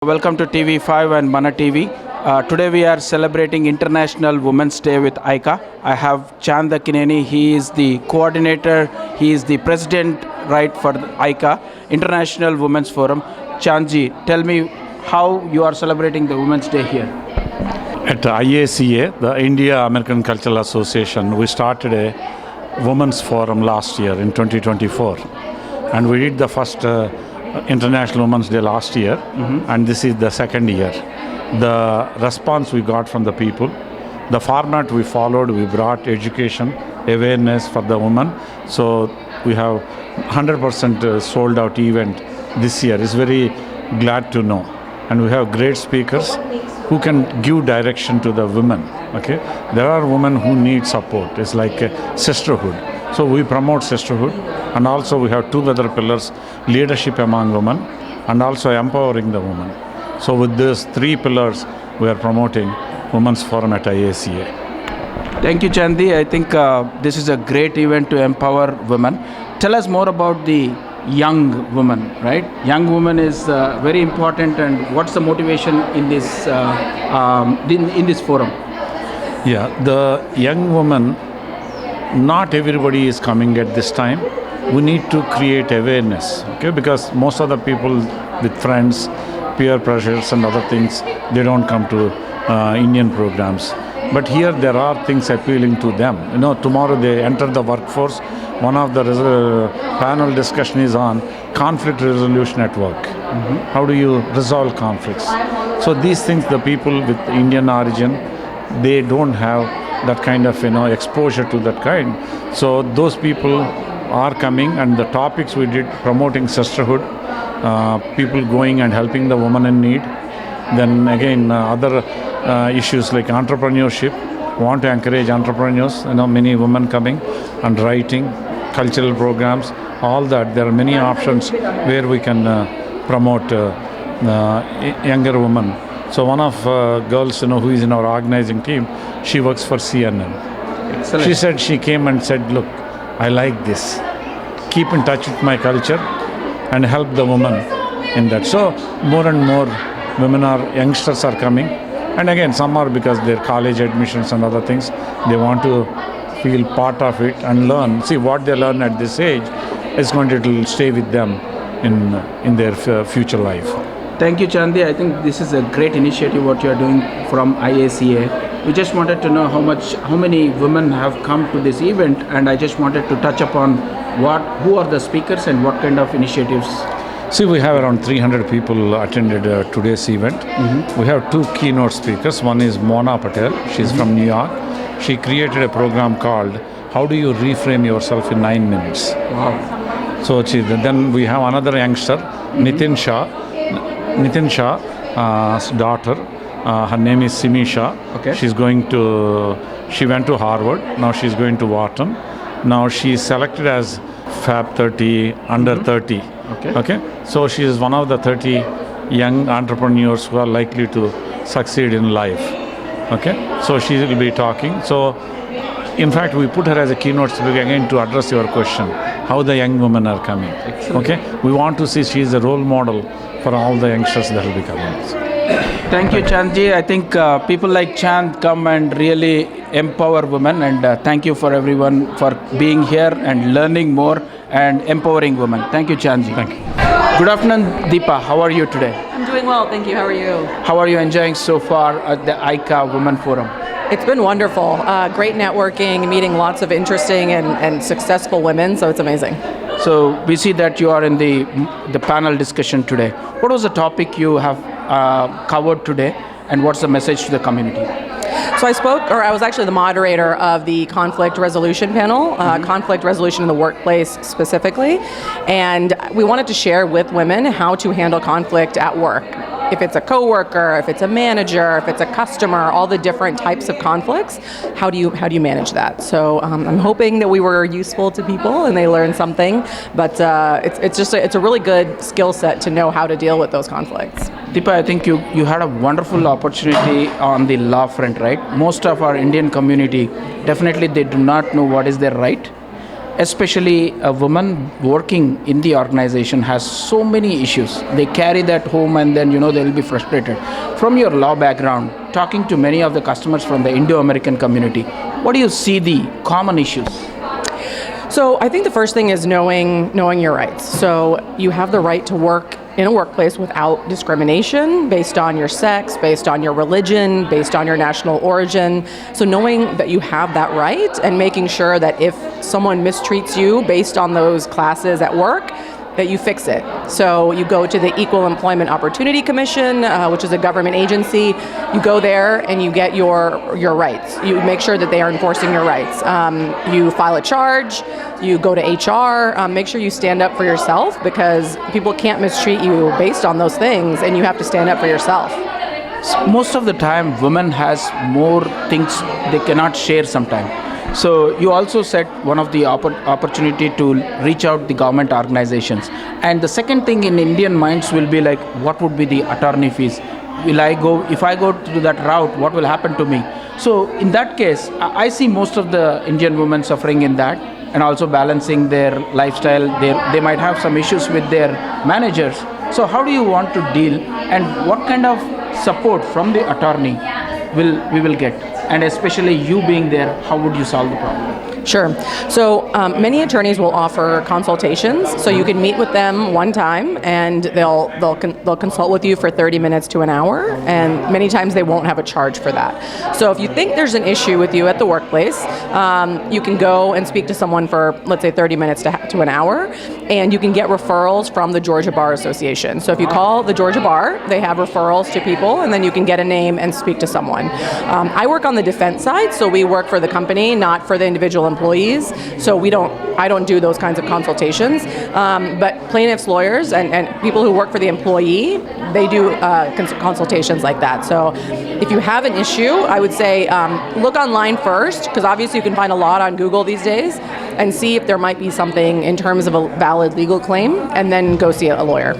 Welcome to TV5 and Mana TV. Today we are celebrating International Women's Day with IACA. I have Chand Kineni. He is the coordinator. He is the president, right, for the IACA, International Women's Forum. Chandji, tell me how you are celebrating the Women's Day here. At IACA, the India American Cultural Association, we started a Women's Forum last year in 2024. And we did the first International Women's Day last year, and this is the second year. The response we got from the people, the format we followed, we brought education, awareness for the women. So we have 100% sold out event this year. It's very glad to know. And we have great speakers who can give direction to the women. Okay, there are women who need support. It's like a sisterhood. So we promote sisterhood, and also we have two other pillars: leadership among women and also empowering the women. So with these three pillars, we are promoting Women's Forum at IACA. Thank you, Chandi. I think this is a great event to empower women. Tell us more about the young woman, right? Young woman is very important, and what's the motivation in this forum? Yeah, the young woman, not everybody is coming at this time. We need to create awareness, okay? Because most of the people with friends, peer pressures and other things, they don't come to Indian programs. But here there are things appealing to them. You know, tomorrow they enter the workforce. One of the panel discussion is on conflict resolution at work. How do you resolve conflicts? So these things, the people with Indian origin, they don't have that kind of exposure to that kind. So those people are coming, and the topics we did, promoting sisterhood, people going and helping the woman in need. Then again, other issues like entrepreneurship. Want to encourage entrepreneurs. Many women coming, and writing, cultural programs, all that. There are many options where we can promote younger women. So one of girls, who is in our organizing team, she works for CNN. Excellent. She said, she came and said, look, I like this. Keep in touch with my culture and help the woman in that. So more and more youngsters are coming. And again, some are because their college admissions and other things, they want to feel part of it and learn. See, what they learn at this age is going to stay with them in their future life. Thank you, Chandi. I think this is a great initiative what you are doing from IACA. We just wanted to know how many women have come to this event, and I just wanted to touch upon who are the speakers and what kind of initiatives. See, we have around 300 people attended today's event. We have two keynote speakers. One is Mona Patel. She's from New York. She created a program called How Do You Reframe Yourself in 9 Minutes? Wow. So then we have another youngster, Nitin Shah's daughter. Her name is Simi Shah. Okay. She went to Harvard. Now she's going to Wharton. Now she is selected as Fab 30, under 30. Okay. So she is one of the 30 young entrepreneurs who are likely to succeed in life. Okay. So she will be talking. So in fact, we put her as a keynote speaker again to address your question, how the young women are coming. Excellent. Okay. We want to see she is a role model for all the youngsters that will be coming. Thank you, Chandji. I think people like Chand come and really empower women, and thank you for everyone for being here and learning more and empowering women. Thank you, Chandji. Thank you. Good afternoon, Deepa. How are you today? I'm doing well, thank you. How are you? How are you enjoying so far at the IACA Women Forum? It's been wonderful. Great networking, meeting lots of interesting and successful women, so it's amazing. So we see that you are in the panel discussion today. What was the topic you have covered today, and what's the message to the community? So I was actually the moderator of the conflict resolution panel, conflict resolution in the workplace specifically, and we wanted to share with women how to handle conflict at work. If it's a coworker, if it's a manager, if it's a customer, all the different types of conflicts, how do you manage that? So I'm hoping that we were useful to people and they learned something, but it's a really good skill set to know how to deal with those conflicts. Deepa, I think you had a wonderful opportunity on the law front, right? Most of our Indian community, definitely they do not know what is their right. especially a woman working in the organization has so many issues. They carry that home and then they will be frustrated. From your law background, talking to many of the customers from the Indo-American community, what do you see the common issues? So I think the first thing is knowing your rights. So you have the right to work in a workplace without discrimination based on your sex, based on your religion, based on your national origin. So knowing that you have that right and making sure that if someone mistreats you based on those classes at work, that you fix it. So you go to the Equal Employment Opportunity Commission, which is a government agency. You go there and you get your rights. You make sure that they are enforcing your rights. You file a charge. You go to HR. Make sure you stand up for yourself, because people can't mistreat you based on those things, and you have to stand up for yourself. Most of the time, women has more things they cannot share sometimes. So you also said one of the opportunity to reach out the government organizations. And the second thing in Indian minds will be like, what would be the attorney fees? If I go to that route, what will happen to me? So in that case, I see most of the Indian women suffering in that, and also balancing their lifestyle. They might have some issues with their managers. So how do you want to deal, and what kind of support from the attorney we will get? And especially you being there, how would you solve the problem? Sure. So many attorneys will offer consultations. So you can meet with them one time, and they'll consult with you for 30 minutes to an hour. And many times they won't have a charge for that. So if you think there's an issue with you at the workplace, you can go and speak to someone for, let's say, 30 minutes to an hour, and you can get referrals from the Georgia Bar Association. So if you call the Georgia Bar, they have referrals to people, and then you can get a name and speak to someone. I work on the defense side, so we work for the company, not for the individual employees. So I don't do those kinds of consultations. But plaintiffs' lawyers and people who work for the employee, they do consultations like that. So if you have an issue, I would say look online first, because obviously you can find a lot on Google these days, and see if there might be something in terms of a valid legal claim, and then go see a lawyer.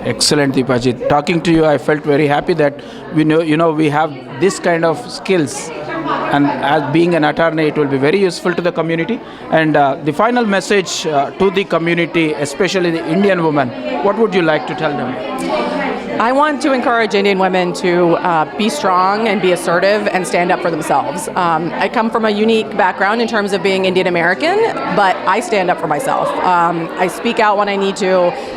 Excellent, Deepajit. Talking to you, I felt very happy that we have this kind of skills, and as being an attorney, it will be very useful to the community. And the final message to the community, especially the Indian women, what would you like to tell them? I want to encourage Indian women to be strong and be assertive and stand up for themselves. I come from a unique background in terms of being Indian American, but I stand up for myself. I speak out when I need to,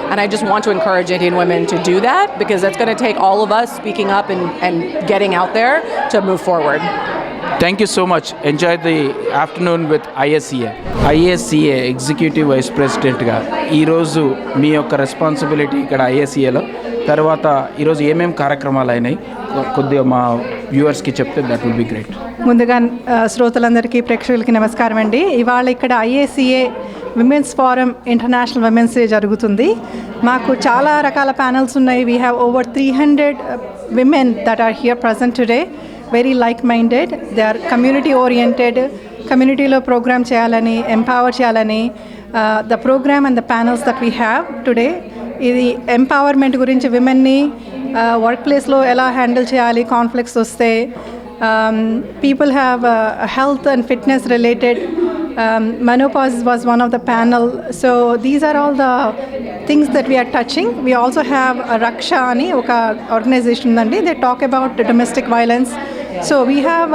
and I just want to encourage Indian women to do that, because that's going to take all of us speaking up and getting out there to move forward. Thank you so much. Enjoy the afternoon with IACA. IACA executive vice ప్రెసిడెంట్గా ఈరోజు మీ యొక్క responsibility ఇక్కడ ఐఏసీఏలో, తర్వాత ఈరోజు ఏమేమి కార్యక్రమాలు అయినాయి కొద్దిగా మా వ్యూవర్స్కి చెప్తే దట్ విల్ బి గ్రేట్. ముందుగా శ్రోతలందరికీ, ప్రేక్షకులకి నమస్కారం అండి. ఇవాళ ఇక్కడ IACA women's forum international women's day జరుగుతుంది. మాకు చాలా రకాల ప్యానల్స్ ఉన్నాయి. We have over 300 women that are here present today, very like-minded. They are community-oriented. కమ్యూనిటీలో ప్రోగ్రామ్ చేయాలని, ఎంపవర్ చేయాలని the programme and the panels that we have today, ఇది empowerment గురించి, విమెన్ని వర్క్ ప్లేస్లో ఎలా హ్యాండిల్ చేయాలి కాన్ఫ్లిక్ట్స్ వస్తే, people have health and fitness related. Menopause was one of the panel. So these are all the things that we are touching. We also have Raksha ani oka organization andi. They talk about domestic violence. So we have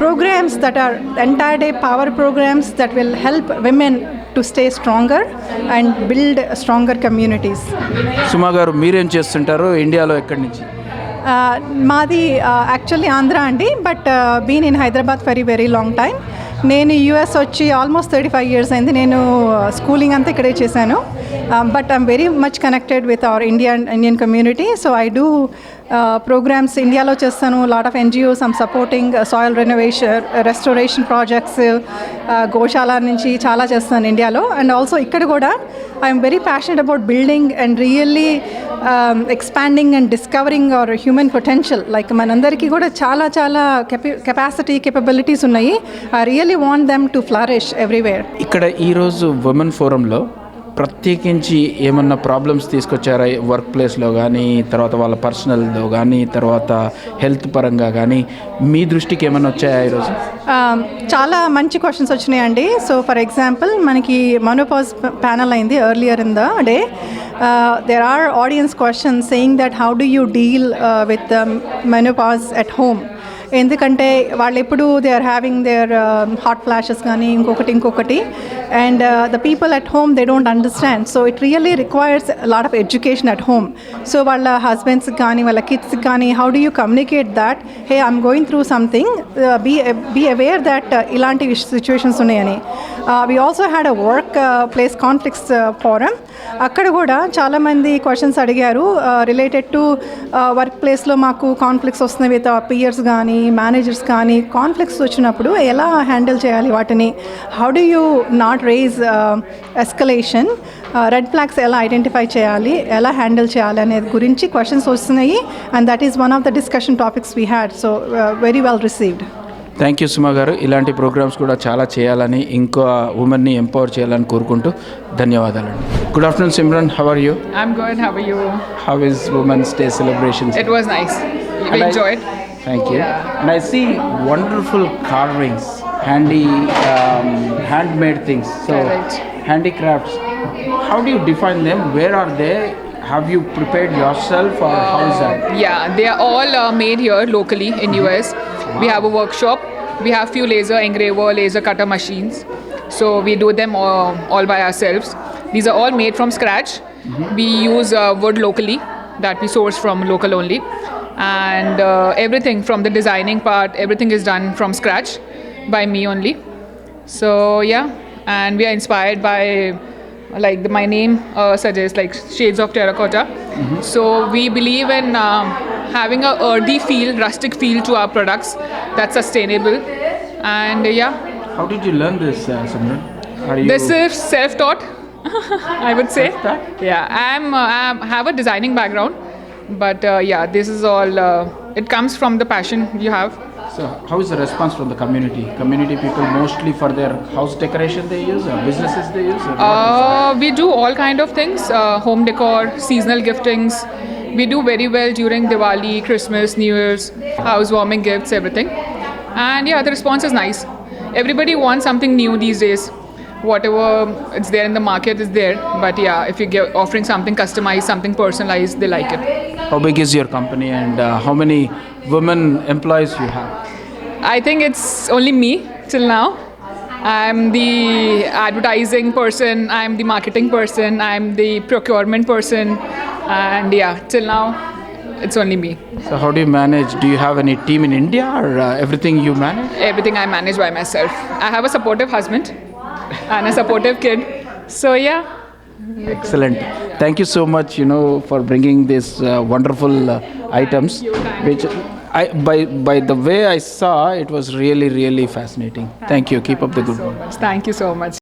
programs that are entire day power programs that will help women to stay stronger and build stronger communities. సుమా గారు, మీరేం చేస్తుంటారు ఇండియాలో, ఎక్కడి నుంచి? మాది actually Andhra అండి, but been in Hyderabad for very long time. నేను US వచ్చి ఆల్మోస్ట్ 35 years అయింది. నేను స్కూలింగ్ అంతా ఇక్కడే చేశాను, but I'm very much connected with our Indian community. So I do programmes ఇండియాలో చేస్తాను. Lot of NGOs I'm supporting, soil restoration projects, గోశాల నుంచి చాలా చేస్తాను ఇండియాలో. అండ్ ఆల్సో ఇక్కడ కూడా I'm very passionate about building and really expanding and discovering our human potential. Like మనందరికీ కూడా చాలా చాలా కేపబిలిటీస్ ఉన్నాయి. I really want them to flourish everywhere. ఇక్కడ ఈరోజు ఉమెన్ ఫోరంలో ప్రత్యేకించి ఏమన్నా ప్రాబ్లమ్స్ తీసుకొచ్చారా వర్క్ ప్లేస్లో కానీ, తర్వాత వాళ్ళ పర్సనల్లో కానీ, తర్వాత హెల్త్ పరంగా కానీ మీ దృష్టికి ఏమన్నా వచ్చాయా ఈరోజు? చాలా మంచి క్వశ్చన్స్ వచ్చినాయండి. సో ఫర్ ఎగ్జాంపుల్ మనకి మనోపాజ్ ప్యానల్ అయింది earlier in the day. There are audience questions saying that how do you deal with menopause at home. ఎందుకంటే వాళ్ళు ఎప్పుడు they are having their hot flashes కానీ ఇంకొకటి and the people at home they don't understand. So it really requires lot of education at home. So వాళ్ళ హస్బెండ్స్కి కానీ వాళ్ళ కిడ్స్కి కానీ how do you communicate that hey I'm going through something, be aware that ఇలాంటి situations ఉన్నాయని. We also had a work place conflicts forum. అక్కడ కూడా చాలామంది క్వశ్చన్స్ అడిగారు రిలేటెడ్ టు వర్క్ ప్లేస్లో మాకు కాన్ఫ్లిక్ట్స్ వస్తున్నాయి విత్ పియర్స్ కానీ మేనేజర్స్ కానీ. కాన్ఫ్లిక్ట్స్ వచ్చినప్పుడు ఎలా హ్యాండిల్ చేయాలి వాటిని, how do you not raise escalation, red flags ఎలా ఐడెంటిఫై చేయాలి, ఎలా హ్యాండిల్ చేయాలి అనేది గురించి క్వశ్చన్స్ వస్తున్నాయి. And that is one of the discussion topics we had. So very well received. Thank you Suma garu. ఇలాంటి ప్రోగ్రామ్స్ కూడా చాలా చేయాలని, ఇంకో ఉమెన్ని ఎంపవర్ చేయాలని కోరుకుంటూ ధన్యవాదాలండి. Good afternoon Simran, how are you? I'm good. How are you? How is women's day celebrations? It was nice. We enjoyed. Thank you. And I see wonderful carvings, handmade things. So Correct. handicrafts. How do you define them? Where are they? Have you prepared yourself, or how is that? Yeah, they are all made here locally in US. We have a workshop. We have few laser engraver, laser cutter machines. So we do them all by ourselves. These are all made from scratch. We use wood locally that we source from local only. And everything from the designing part, everything is done from scratch by me only. So yeah, and we are inspired by like my name suggests, like shades of terracotta. So we believe in having a earthy feel, rustic feel to our products that's sustainable. And yeah, How did you learn this, Simran? Are you this is self-taught. I would say. Self-taught? Yeah, I have a designing background, but yeah, this is all. It comes from the passion you have. So how is the response from the community? Community people mostly for their house decoration they use, or businesses they use? Or what is We do all kind of things, home decor, seasonal giftings. We do very well during Diwali, Christmas, New Year's, housewarming gifts, everything. And yeah, the response is nice. Everybody wants something new these days. Whatever it's there in the market is there. But yeah, if you're offering something customized, something personalized, they like it. How big is your company, and how many women employees you have? I think it's only me till now. I'm the advertising person, I'm the marketing person, I'm the procurement person, and yeah, till now it's only me. So how do you manage? Do you have any team in India, or everything you manage? Everything I manage by myself. I have a supportive husband and a supportive kid. So yeah. Excellent. Thank you so much, for bringing these wonderful items, which by the way I saw, it was really, really fascinating. Thank you. Keep up the good work. Thank you so much.